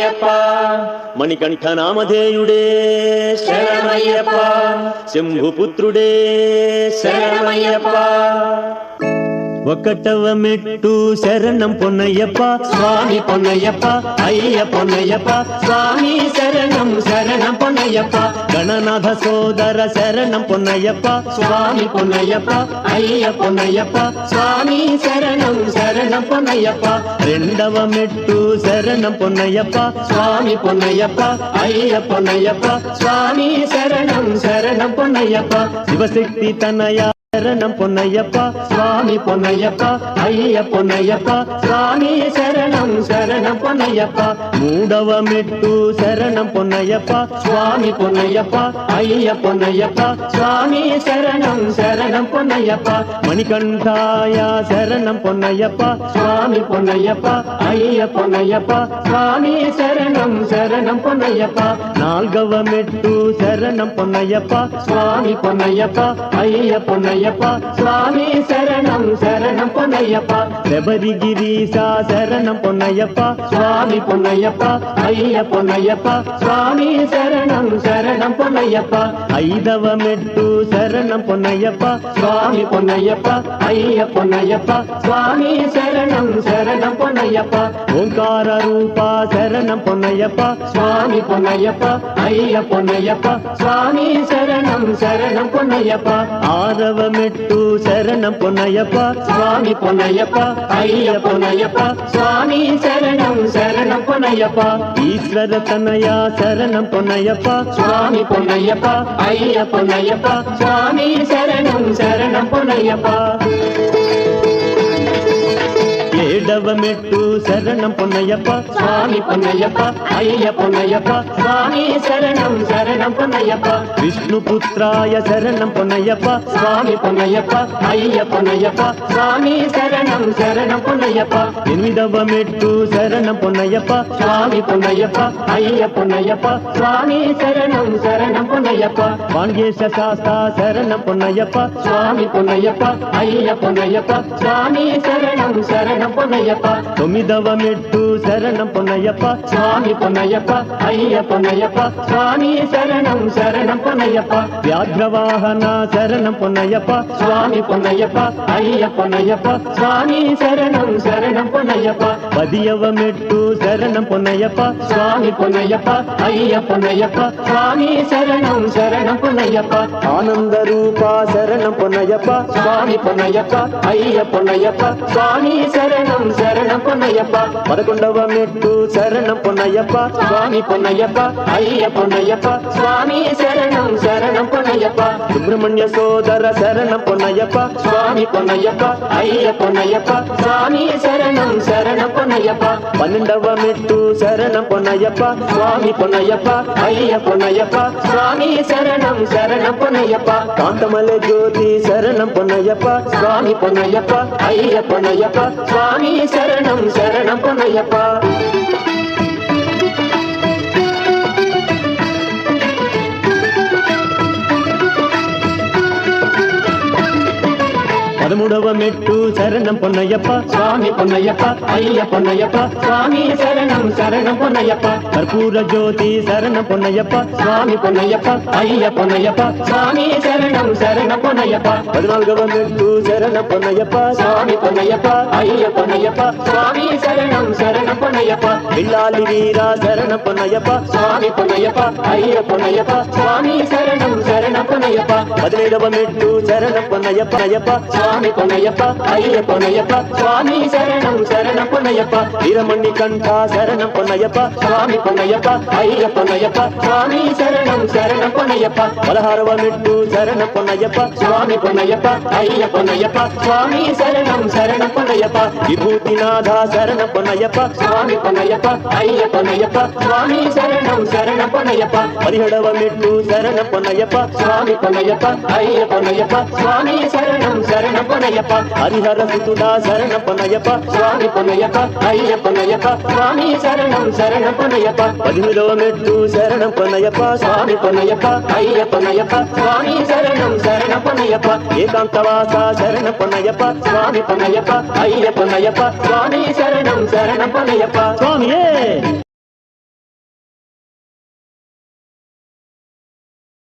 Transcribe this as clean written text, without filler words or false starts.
శరణమయ్యప్ప మణికంఠ నామధేయుడే శరణమయ్యప్ప శంభుపుత్రుడే శరణమయ్యప్ప ఒకటవ మెట్టు శరణం పొన్నయ్యప్ప స్వామి పొన్నయ్యప్ప అయ్య పొన్నయ్యప్ప స్వామి శరణం శరణం పొన్నయ్యప్ప గణనాథ సోదర శరణం పొన్నయ్యప్ప స్వామి పొన్నయ్యప్ప అయ్య పొన్నయ్యప్ప స్వామి శరణం శరణం పొన్నయ్యప్ప రెండవ మెట్టు శరణం పొన్నయ్యప్ప స్వామి పొన్నయ్యప్ప అయ్య పొన్నయ్యప్ప స్వామి శరణం శరణం పొన్నయ్యప్ప శివశక్తి తనయ శరణం పొన్నయ్యప్ప స్వామి పొన్నయ్యప్ప అయ్య పొన్నయ్యప్ప స్వామి శరణం శరణం పొన్నయ్యప్ప మూడవ మెట్టు శరణం పొన్నయ్యప్ప స్వామి పొన్నయ్యప్ప అయ్య పొన్నయ్యప్ప స్వామి శరణం శరణం పొన్నయ్యప్ప మణికంఠాయ శరణం పొన్నయ్యప్ప స్వామి పొన్నయ్యప్ప అయ్య పొన్నయ్యప్ప స్వామి శరణం శరణం పొన్నయ్యప్ప నాల్గవ మెట్టు శరణం పొన్నయ్యప్ప స్వామి పొన్నయ్యప్ప అయ్య పొన్నయ్యప్ప స్వామి శరణం శరణం పొన్నయ్యప్ప శబరిగిరీశ శరణం పొన్నయ్యప్ప స్వామి పొన్నయ్యప్ప అయ్య పొన్నయ్యప్ప స్వామి శరణం శరణం పొన్నయ్యప్ప ఐదవ మెట్టు శరణం పొన్నయ్యప్ప స్వామి పొన్నయ్యప్ప అయ్య పొన్నయ్యప్ప స్వామి శరణం శరణం పొన్నయ్యప్ప ఓంకార రూప శరణం పొన్నయ్యప్ప స్వామి పొన్నయ్యప్ప అయ్య పొన్నయ్యప్ప స్వామి శరణం శరణం పొన్నయ్యప్ప ఆరవ మెట్టు శరణం పొన్నయ్యప్ప స్వామి పొన్నయ్యప్ప అయ్య పొన్నయ్యప్ప స్వామి శరణం శరణం పొన్నయ్యప్ప ఈశ్వర తనయ శరణం పొన్నయ్యప్ప స్వామి పొన్నయ్యప్ప అయ్య పొన్నయ్యప్ప స్వామి శరణం శరణం పొన్నయ్యప్ప ఏడవ మెట్టు శరణం పొన్నయ్యప్ప స్వామి పొన్నయ్యప్ప అయ్య పొన్నయ్యప్ప స్వామి శరణం శరణం పొన్నయ్యప్ప విష్ణుపుత్రాయ శరణం పొన్నయ్యప్ప స్వామి పొన్నయ్యప్ప అయ్య పొన్నయ్యప్ప స్వామి శరణం శరణం పొన్నయ్యప్ప ఎనిమిదవ మెట్టు శరణం పొన్నయ్యప్ప స్వామి పొన్నయ్యప్ప అయ్య పొన్నయ్యప్ప స్వామి శరణం శరణం పొన్నయ్యప్ప వాంగేశ శాస్త్ర శరణం పొన్నయ్యప్ప స్వామి పొన్నయ్యప్ప అయ్య పొన్నయ్యప్ప స్వామి శరణం శరణం పొన్నయ్యప్ప తొమ్మిదవ మెట్టు శరణం పొన్నయ్యప్ప స్వామి పొన్నయ్యప్ప అయ్య పొన్నయ్యప్ప స్వామి శరణం శరణం పొన్నయ్యప్ప వ్యాఘ్రవాహన శరణం పొన్నయ్యప్ప స్వామి పొన్నయ్యప్ప అయ్య పొన్నయ్యప్ప స్వామి శరణం శరణం పొన్నయ్యప్ప పదియవ మెట్టు శరణం పొన్నయ్యప్ప స్వామి పొన్నయ్యప్ప అయ్య పొన్నయ్యప్ప స్వామి శరణం శరణం పొన్నయ్యప్ప ఆనంద రూప శరణం పొన్నయ్యప్ప స్వామి పొన్నయ్యప్ప అయ్య పొన్నయ్యప్ప స్వామి శరణం శరణం పొన్నయ్యప్ప పదకొండవ మెట్టు శరణం పొన్నయ్యప్ప స్వామి పొన్నయ్యప్ప అయ్య పొన్నయ్యప్ప స్వామి శరణం శరణం పొన్నయ్యప్ప సుబ్రహ్మణ్య సోదర శరణం పొన్నయ్యప్ప స్వామి పొన్నయ్యప్ప అయ్య పొన్నయ్యప్ప స్వామి శరణం శరణం పొన్నయ్యప్ప పన్నెండవ మెట్టు శరణం పొన్నయ్యప్ప స్వామి పొన్నయ్యప్ప అయ్య పొన్నయ్యప్ప స్వామి శరణం శరణం పొన్నయ్యప్ప కాంతమల జ్యోతి శరణం పొన్నయ్యప్ప స్వామి పొన్నయ్యప్ప అయ్య పొన్నయ్యప్ప స్వామి శరణం శరణం పొన్నయ్యప్ప పదమూడవ మెట్టు శరణం పొన్నయ్యప్ప స్వామి పొన్నయ్యప్ప అయ్య పొన్నయ్యప్ప స్వామి శరణం శరణం పొన్నయ్యప్ప కర్పూర జ్యోతి శరణం పొన్నయ్యప్ప స్వామి పొన్నయ్యప్ప అయ్య పొన్నయ్యప్ప స్వామి శరణం శరణం పొన్నయ్యప్ప పద్నాలుగవ మెట్టు శరణం పొన్నయ్యప్ప స్వామి పొన్నయ్యప్ప అయ్య పొన్నయ్యప్ప స్వామి శరణం శరణం పొన్నయ్యప్ప బిల్లాలి వీర శరణం పొన్నయ్యప్ప స్వామి పొన్నయ్యప్ప అయ్య పొన్నయ్యప్ప స్వామి శరణం శరణం పొన్నయ్యప్ప 17వ మెట్టు శరణం పొన్నయ్యప్ప స్వామి పొన్నయ్యప్ప అయ్య పొన్నయ్యప్ప స్వామి శరణం శరణం పొన్నయ్యప్ప వీరమణి కంఠ శరణం పొన్నయ్యప్ప స్వామి పొన్నయ్యప్ప అయ్య పొన్నయ్యప్ప స్వామి శరణం శరణం పొన్నయ్యప్ప 16వ మెట్టు శరణం పొన్నయ్యప్ప స్వామి పొన్నయ్యప్ప అయ్య పొన్నయ్యప్ప స్వామి శరణం శరణం పొన్నయ్యప్ప విభూతినాథ శరణం పొన్నయ్యప్ప స్వామి పొన్నయ్యప్ప అయ్య పొన్నయ్యప్ప స్వామి శరణం శరణం పొన్నయ్యప్ప 17వ మెట్టు శరణం పొన్నయ్యప్ప స్వామి పొన్నయ్యప్ప అయ్య పొన్నయ్యప్ప స్వామి శరణం శరణం పొన్నయ్యప్ప హరిహర సుతుడా శరణం పొన్నయ్యప్ప స్వామి పొన్నయ్యప్ప అయ్య పొన్నయ్యప్ప స్వామి శరణం శరణం పొన్నయ్యప్ప 18వ మెట్టు శరణం పొన్నయ్యప్ప స్వామి పొన్నయ్యప్ప అయ్య పొన్నయ్యప్ప స్వామి శరణం శరణం పొన్నయ్యప్ప ఏకాంతవాస శరణం పొన్నయ్యప్ప స్వామి పొన్నయ్యప్ప అయ్య పొన్నయ్యప్ప స్వామి శరణం శరణం పొన్నయ్యప్ప స్వామియే